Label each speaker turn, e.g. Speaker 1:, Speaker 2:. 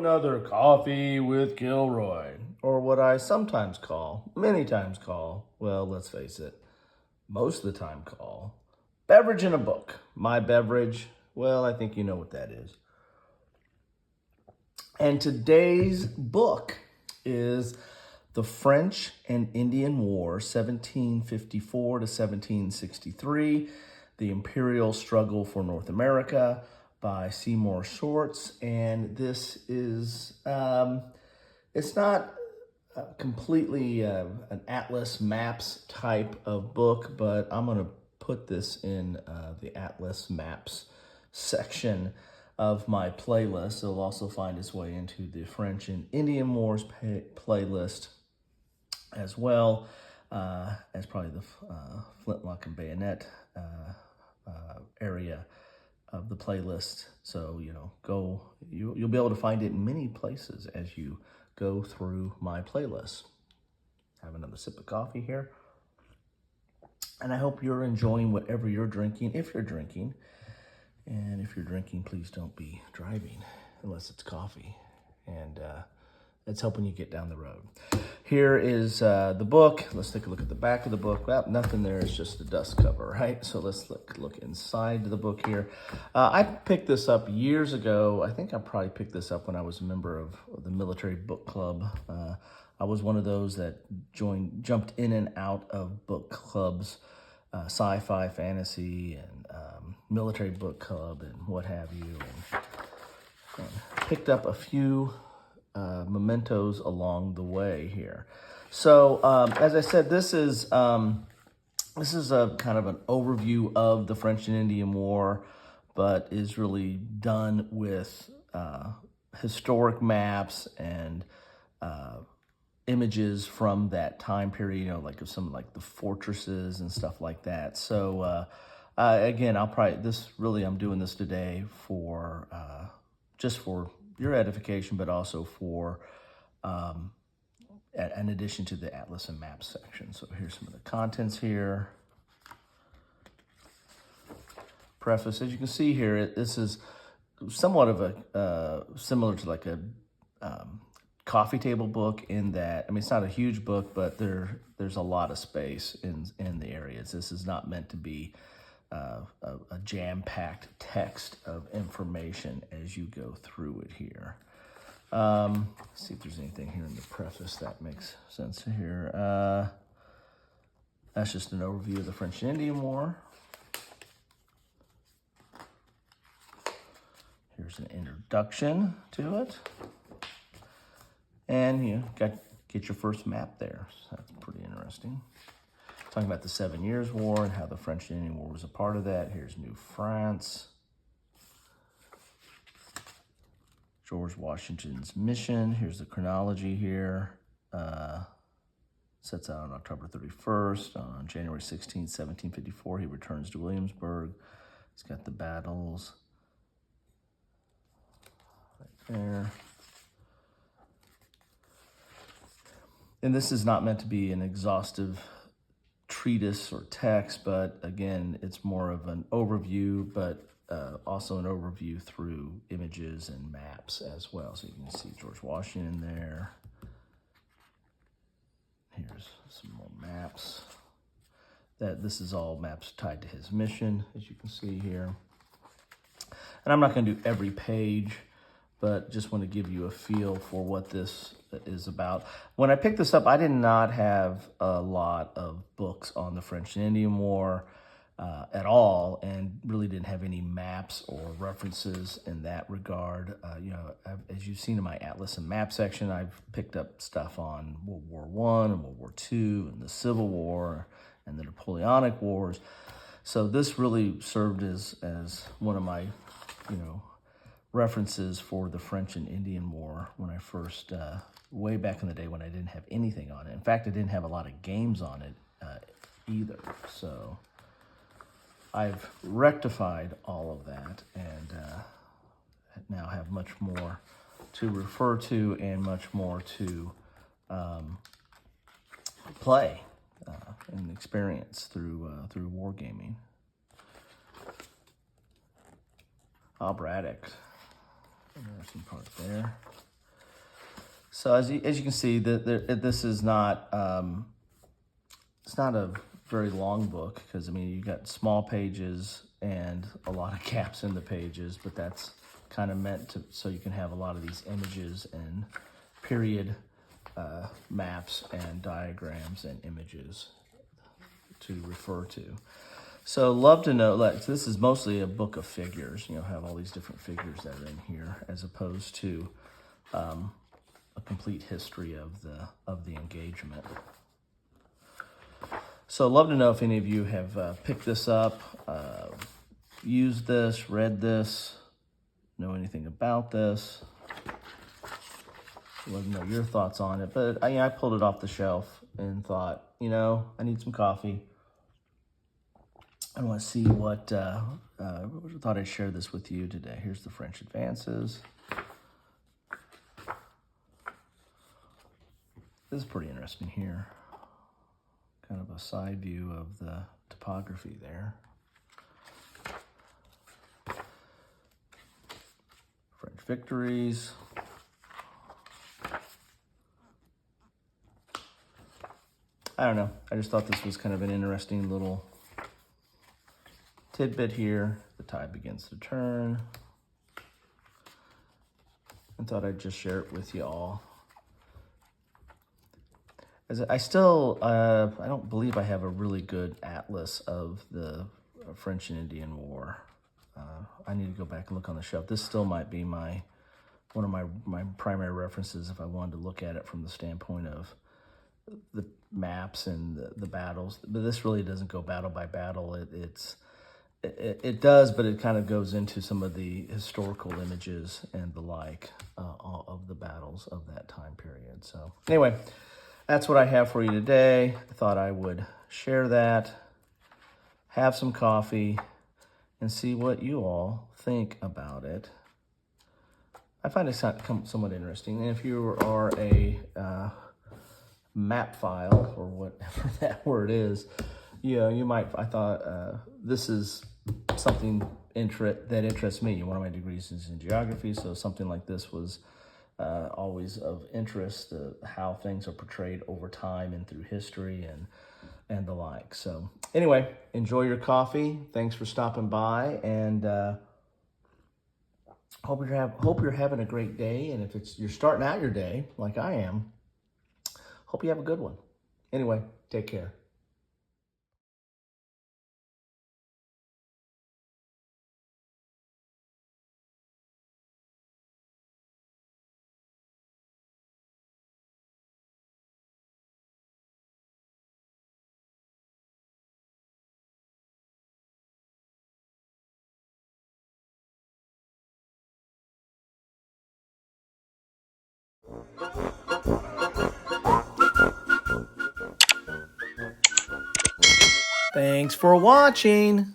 Speaker 1: another Coffee with Kilroy, or what I sometimes call, many times call, well, let's face it, most of the time call, beverage in a book. My beverage, well, I think you know what that is. And today's book is The French and Indian War, 1754 to 1763, The Imperial Struggle for North America, by Seymour Schwartz. And this is, it's not completely an atlas maps type of book, but I'm going to put this in the atlas maps section of my playlist. It'll also find its way into the French and Indian Wars playlist as well as probably the flintlock and bayonet area of the playlist. So, you'll be able to find it in many places as you go through my playlist. Have another sip of coffee here. And I hope you're enjoying whatever you're drinking, if you're drinking. And if you're drinking, please don't be driving unless it's coffee. And it's helping you get down the road. Here is the book. Let's take a look at the back of the book. Well, nothing there. It's just a dust cover, right? So let's look inside the book here. I picked this up years ago. I think I probably picked this up when I was a member of the military book club. I was one of those that jumped in and out of book clubs, sci-fi, fantasy, and military book club, and what have you. And picked up a few mementos along the way here. So as I said, this is a kind of an overview of the French and Indian War, but is really done with historic maps and images from that time period, like of some like the fortresses and stuff like that. So again, I'm doing this today for just for your edification, but also for in addition to the atlas and maps section. So here's some of the contents here. Preface, as you can see here, this is somewhat of a similar to like a coffee table book in that, it's not a huge book, but there's a lot of space in the areas. This is not meant to be a jam-packed text of information as you go through it here. Let's see if there's anything here in the preface that makes sense here. That's just an overview of the French and Indian War. Here's an introduction to it. And you get your first map there. So that's pretty interesting. Talking about the 7 Years' War and how the French and Indian War was a part of that. Here's New France. George Washington's mission. Here's the chronology here. Sets out on October 31st. On January 16th, 1754, he returns to Williamsburg. He's got the battles right there. And this is not meant to be an exhaustive treatise or text, but again, it's more of an overview, but also an overview through images and maps as well. So you can see George Washington there. Here's some more maps. This is all maps tied to his mission, as you can see here. And I'm not going to do every page, but just want to give you a feel for what this is about. When I picked this up, I did not have a lot of books on the French and Indian War at all, and really didn't have any maps or references in that regard. As you've seen in my Atlas and Map section, I've picked up stuff on World War I and World War II and the Civil War and the Napoleonic Wars. So this really served as one of my, references for the French and Indian War when I first, way back in the day when I didn't have anything on it. In fact, I didn't have a lot of games on it either. So I've rectified all of that and now have much more to refer to and much more to play and experience through wargaming. Braddock. Interesting part there. So as you can see, this is not it's not a very long book, because I mean you got small pages and a lot of gaps in the pages, but that's kind of meant to so you can have a lot of these images and period maps and diagrams and images to refer to. So love to know, like, this is mostly a book of figures, you know, have all these different figures that are in here, as opposed to a complete history of the engagement. So love to know if any of you have picked this up, used this, read this, know anything about this. Love to know your thoughts on it. But I pulled it off the shelf and thought, you know, I need some coffee. I want to see what, thought I'd share this with you today. Here's the French advances. This is pretty interesting here. Kind of a side view of the topography there. French victories. I don't know. I just thought this was kind of an interesting little tidbit here. The tide begins to turn. And thought I'd just share it with you all. As I still, I don't believe I have a really good atlas of the French and Indian War. I need to go back and look on the shelf. This still might be one of my primary references if I wanted to look at it from the standpoint of the maps and the battles. But this really doesn't go battle by battle. It does, but it kind of goes into some of the historical images and the like of the battles of that time period. So anyway, that's what I have for you today. I thought I would share that, have some coffee, and see what you all think about it. I find it somewhat interesting. And if you are a map file, or whatever that word is, you might, I thought this is something that interests me. One of my degrees is in geography, so something like this was always of interest, how things are portrayed over time and through history and the like. So anyway, enjoy your coffee. Thanks for stopping by, and hope you're having a great day. And if you're starting out your day like I am, hope you have a good one. Anyway, take care. Thanks for watching.